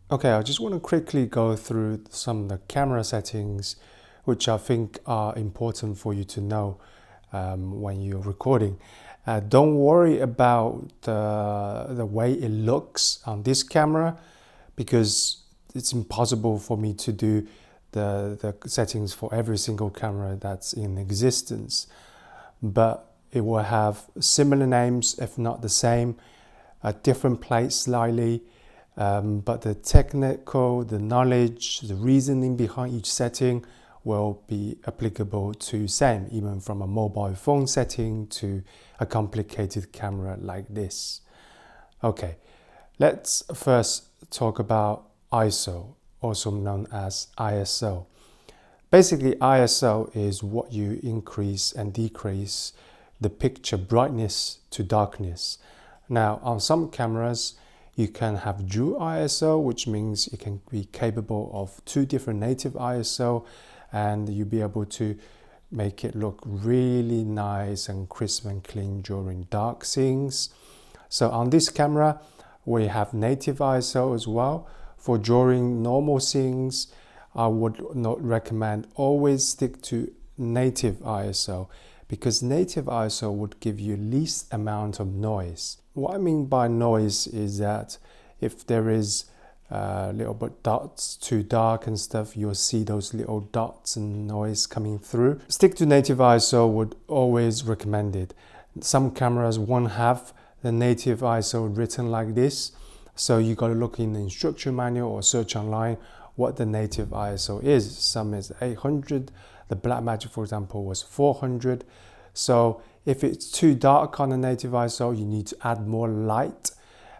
Okay, I just want to quickly go through some of the camera settings which I think are important for you to know when you're recording. Don't worry about the way it looks on this camera because it's impossible for me to do the settings for every single camera that's in existence. But it will have similar names, if not the same, at different place slightly. But the technical, the knowledge, the reasoning behind each setting will be applicable to same, even from a mobile phone setting to a complicated camera like this. Okay, let's first talk about ISO, also known as ISO. Basically, ISO is what you increase and decrease the picture brightness to darkness. Now, on some cameras, you can have dual ISO, which means it can be capable of two different native ISO, and you'll be able to make it look really nice and crisp and clean during dark scenes. So on this camera, we have native ISO as well. For during normal scenes, I would not recommend always stick to native ISO because native ISO would give you least amount of noise. What I mean by noise is that if there is a little bit dots too dark and stuff, you'll see those little dots and noise coming through. Stick to native ISO would always recommend it. Some cameras won't have the native ISO written like this, so you got to look in the instruction manual or search online what the native ISO is. Some is 800, the Blackmagic for example was 400. So if it's too dark on the native ISO, you need to add more light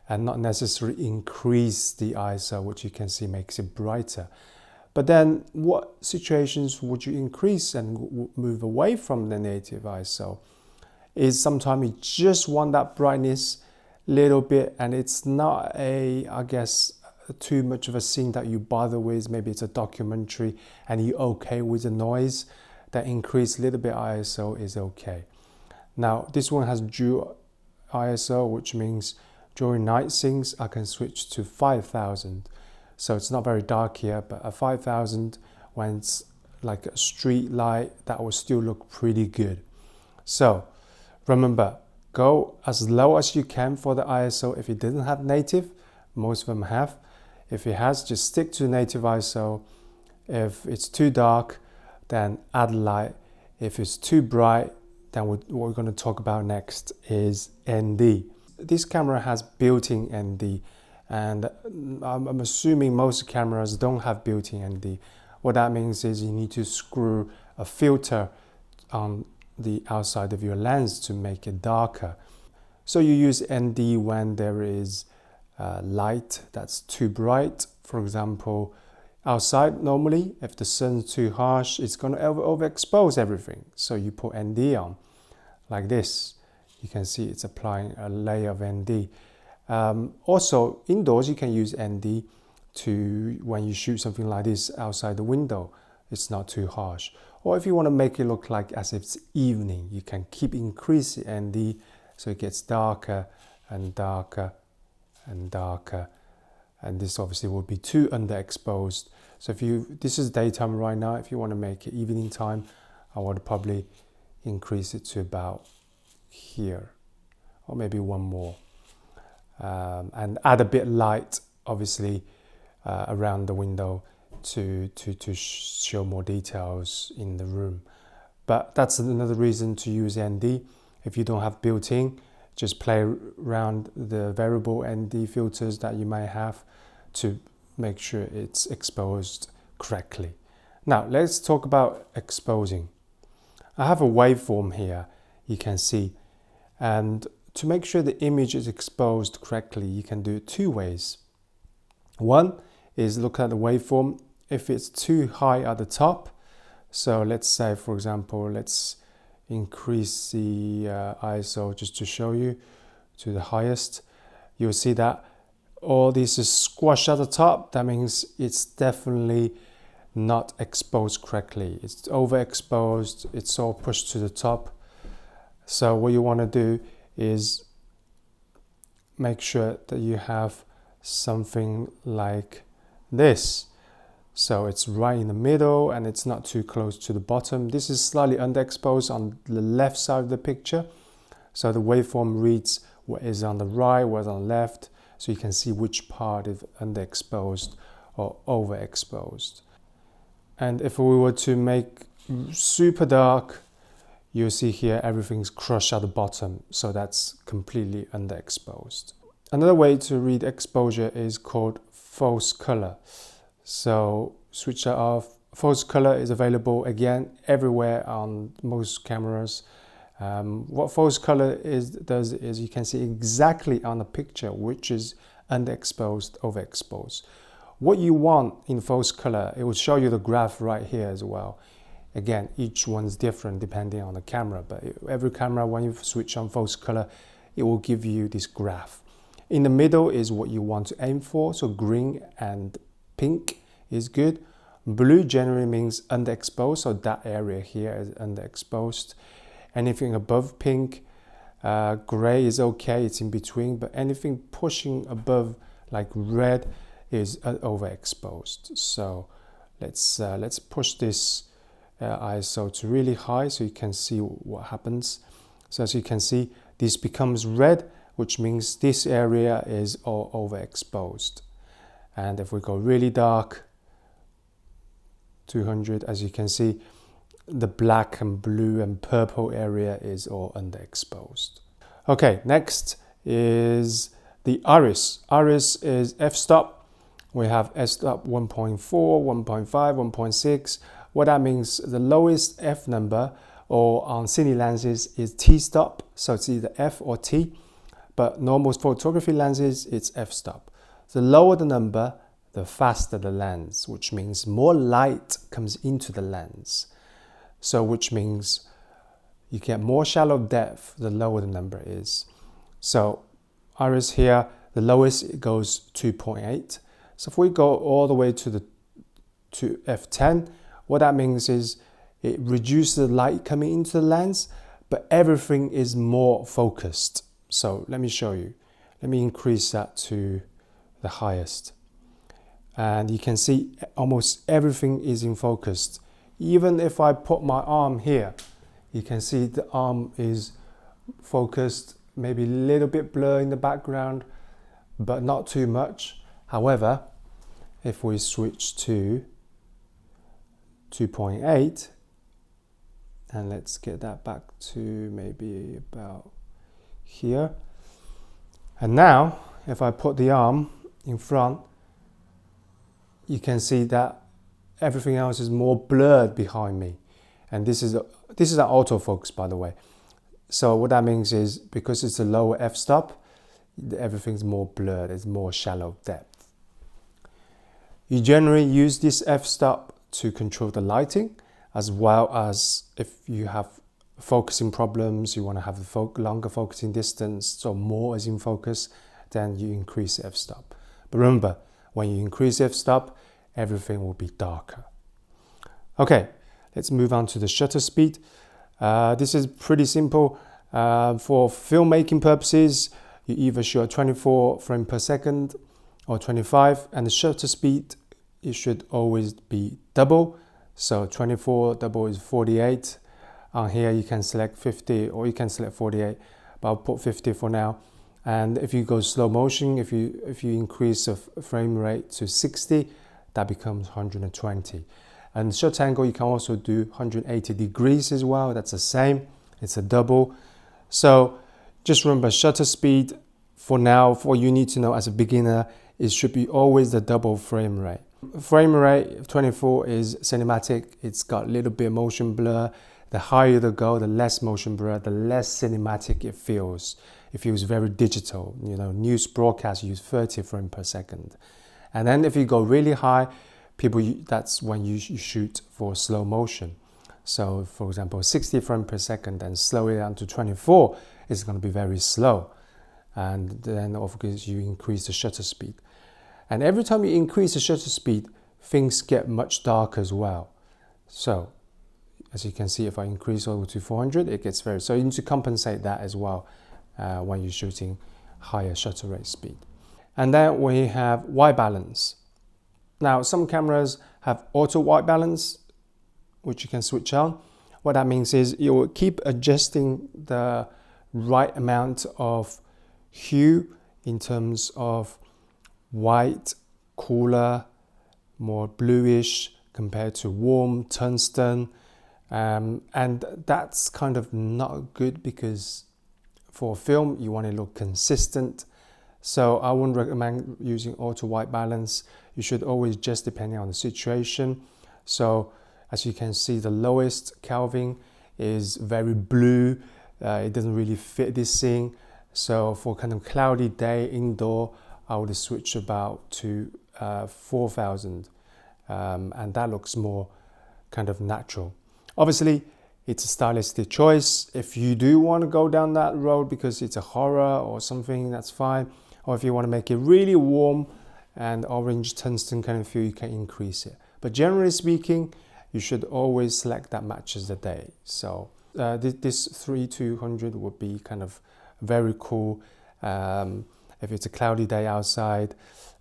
and not necessarily increase the ISO, which you can see makes it brighter. But then what situations would you increase and move away from the native ISO? Is sometimes you just want that brightness little bit and it's not I guess, too much of a scene that you bother with. Maybe it's a documentary and you're okay with the noise. That increase little bit ISO is okay. Now this one has dual ISO, which means during night scenes I can switch to 5000. So it's not very dark here, but at 5000 when it's like a street light, that will still look pretty good. So remember, go as low as you can for the ISO. If it didn't have native, most of them have. If it has, just stick to native ISO. If it's too dark, then add light. If it's too bright, then what we're going to talk about next is ND. This camera has built-in ND, and I'm assuming most cameras don't have built-in ND. What that means is you need to screw a filter on the outside of your lens to make it darker. So you use ND when there is light that's too bright. For example, outside normally, if the sun's too harsh, it's going to overexpose everything. So you put ND on like this. You can see it's applying a layer of ND. Also, indoors you can use ND to when you shoot something like this outside the window. It's not too harsh. Or if you want to make it look like as if it's evening, you can keep increasing ND so it gets darker and darker and darker. And this obviously will be too underexposed. So this is daytime right now. If you want to make it evening time, I would probably increase it to about here, or maybe one more, and add a bit light, obviously, around the window to show more details in the room. But that's another reason to use ND. If you don't have built-in, just play around the variable ND filters that you may have to make sure it's exposed correctly. Now let's talk about exposing. I have a waveform here, you can see, and to make sure the image is exposed correctly, you can do it two ways. One is look at the waveform. If it's too high at the top, so let's say for example, let's increase the ISO just to show you to the highest, you'll see that all this is squashed at the top. That means it's definitely not exposed correctly. It's overexposed, it's all pushed to the top. So what you want to do is make sure that you have something like this. So it's right in the middle and it's not too close to the bottom. This is slightly underexposed on the left side of the picture. So the waveform reads what is on the right, what's on the left. So you can see which part is underexposed or overexposed. And if we were to make super dark, you'll see here everything's crushed at the bottom. So that's completely underexposed. Another way to read exposure is called false color. So switch that off. False color is available again everywhere on most cameras. What false color does is you can see exactly on the picture which is underexposed, overexposed. What you want in false color, it will show you the graph right here as well. Again, each one's different depending on the camera, but every camera, when you switch on false color, it will give you this graph. In the middle is what you want to aim for, so green and pink is good. Blue generally means underexposed, so that area here is underexposed. Anything above pink, gray is okay, it's in between, but anything pushing above like red is overexposed. So let's push this ISO to really high so you can see what happens. So as you can see, this becomes red, which means this area is all overexposed. And if we go really dark, 200, as you can see, the black and blue and purple area is all underexposed. Okay, next is the iris. Iris is f-stop. We have f-stop 1.4, 1.5, 1.6. What that means, the lowest f number or on cine lenses is t-stop. So it's either f or t. But normal photography lenses, it's f-stop. The lower the number, the faster the lens, which means more light comes into the lens. So which means you get more shallow depth the lower the number is. So iris here, the lowest it goes 2.8. So if we go all the way to f10, what that means is it reduces the light coming into the lens, but everything is more focused. So let me show you. Let me increase that to the highest. And you can see almost everything is in focus. Even if I put my arm here, you can see the arm is focused, maybe a little bit blur in the background, but not too much. However, if we switch to 2.8, and let's get that back to maybe about here. And now, if I put the arm in front, you can see that everything else is more blurred behind me. And this is an autofocus, by the way. So what that means is because it's a lower f-stop, everything's more blurred, it's more shallow depth. You generally use this f-stop to control the lighting, as well as if you have focusing problems, you want to have a longer focusing distance, so more is in focus, then you increase f-stop. But remember, when you increase f-stop, everything will be darker. Okay, let's move on to the shutter speed. This is pretty simple. For filmmaking purposes, you either shoot 24 frames per second or 25, and the shutter speed, it should always be double. So 24 double is 48. On here you can select 50 or you can select 48, but I'll put 50 for now. And if you go slow motion, if you increase the frame rate to 60, that becomes 120. And shutter angle, you can also do 180 degrees as well. That's the same. It's a double. So just remember, shutter speed for now, for what you need to know as a beginner, it should be always the double frame rate. Frame rate 24 is cinematic. It's got a little bit of motion blur. The higher you go, the less motion blur, the less cinematic it feels. It feels very digital. You know, news broadcasts use 30 frames per second. And then if you go really high, that's when you shoot for slow motion. So for example, 60 frames per second and slow it down to 24 is going to be very slow. And then of course you increase the shutter speed. And every time you increase the shutter speed, things get much darker as well. So as you can see, if I increase over to 400, it gets very, so you need to compensate that as well when you're shooting higher shutter rate speed. And then we have white balance. Now, some cameras have auto white balance, which you can switch on. What that means is you will keep adjusting the right amount of hue in terms of white, cooler, more bluish compared to warm tungsten. And that's kind of not good because for film, you want to look consistent. So I wouldn't recommend using auto white balance. You should always just depending on the situation. So as you can see, the lowest Kelvin is very blue. It doesn't really fit this scene. So for kind of cloudy day indoor, I would switch about to 4000. And that looks more kind of natural. Obviously, it's a stylistic choice. If you do want to go down that road because it's a horror or something, that's fine. Or if you want to make it really warm and orange tungsten kind of feel, you can increase it. But generally speaking, you should always select that matches the day. So this 3200 would be kind of very cool if it's a cloudy day outside,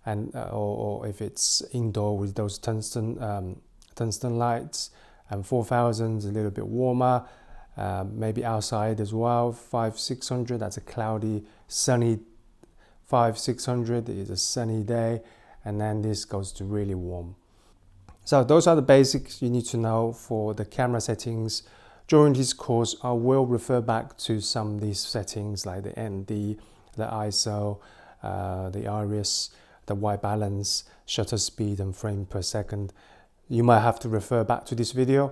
and or if it's indoor with those tungsten lights. And 4000 is a little bit warmer, maybe outside as well. 5600, that's a cloudy, sunny. 5600 is a sunny day, and then this goes to really warm. So those are the basics you need to know for the camera settings. During this course, I will refer back to some of these settings like the ND, the ISO, the iris, the white balance, shutter speed, and frame per second. You might have to refer back to this video,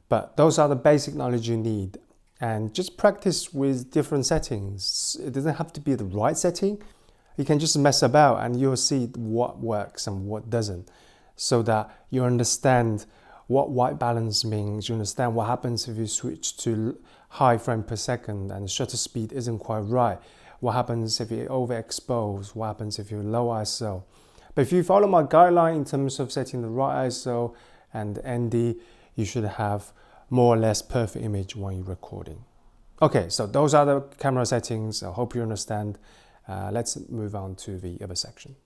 but those are the basic knowledge you need. And just practice with different settings. It doesn't have to be the right setting. You can just mess about and you'll see what works and what doesn't, so that you understand what white balance means. You understand what happens if you switch to high frame per second and the shutter speed isn't quite right. What happens if you overexpose? What happens if you low ISO? But if you follow my guideline in terms of setting the right ISO and ND, you should have more or less perfect image when you're recording. Okay, so those are the camera settings. I hope you understand. Let's move on to the other section.